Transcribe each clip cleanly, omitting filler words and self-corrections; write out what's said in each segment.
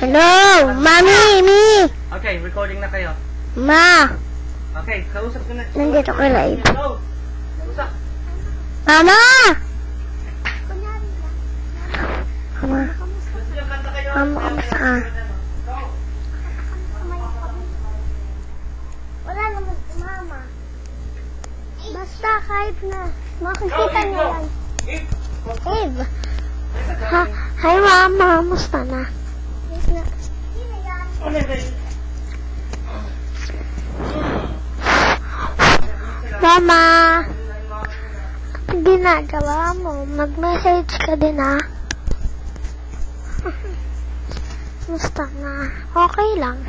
Hello, Mami, Mi. Okay, recording na kayo. Ma. Okay, kausap ko na. Nandito ko live. Hello. Kausap. Mama! Mama. Kanta kayo. Mama, kamusta ka? Wala naman si Mama. Basta kahit na makikita niya lang. Eve. Hi, Mama. Kamusta na? Mama. Ang ginagawa mo? Mag-message ka din, ha? Kamusta na? Okay lang.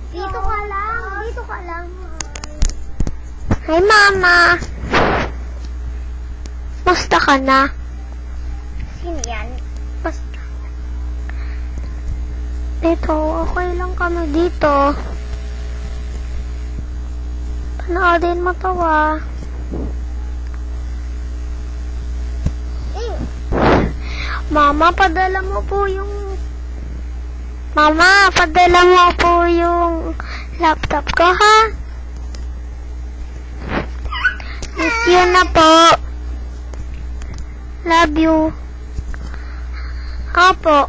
Dito ka lang. Dito ka lang. Hi, Mama. Kamusta ka na? Sino yan? Basta. Dito, okay lang kami dito. Panoodin mo to, ah. Mama, padala mo po yung... Mama, padala mo po yung laptop ko, ha? Miss you na po. Love you. Apo.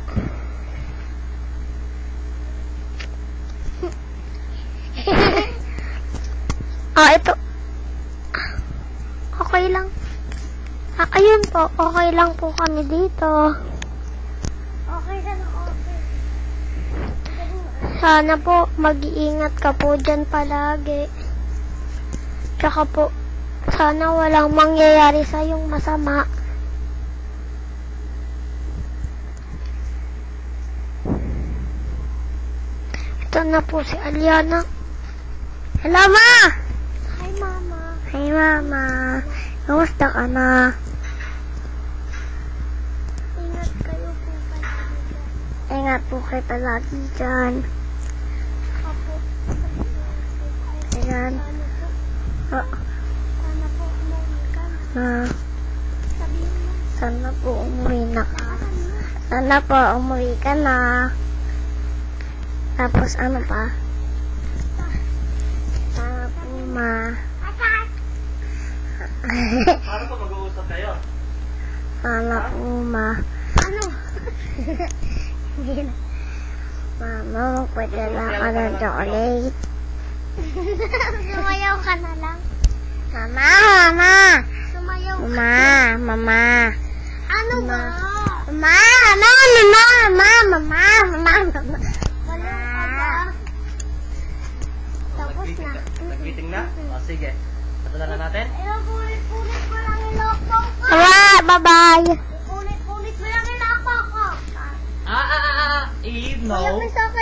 Ito. Okay lang. Ayun po. Okay lang po kami dito. Okay ka na, okay. Sana po, mag-iingat ka po dyan palagi. Tsaka po, sana walang mangyayari sa yung masama. Ito na po si Aliana. Hello, Ma! Hi, Mama. Hi, Mama. Kamusta ka na? Ingat kayo po palagi. Ingat po kayo palagi dyan. Apo. Ayan. Sana po umuwi ka na. Sabihin mo. Sana po umuwi na ka. Saan mo? Sana po umuwi ka na. Tapos ano pa? Sana po, Ma. Paano po mag-uusap kayo? Sana po, Ma. Ano? Mama, magpadala ka ng chocolate. Sumayaw ka na lang. Mama, Mama. Sumayaw ka. Mama. Ano ba? Mama, Mama. Wala ka ba? Tapos na. Nag-meeting na? O, sige. Patulan na natin? Ulit-ulit mo lang ilokpong ko. Bye-bye. Ulit-ulit mo lang ilokpong ko. Eve, Kuya, no. may sakit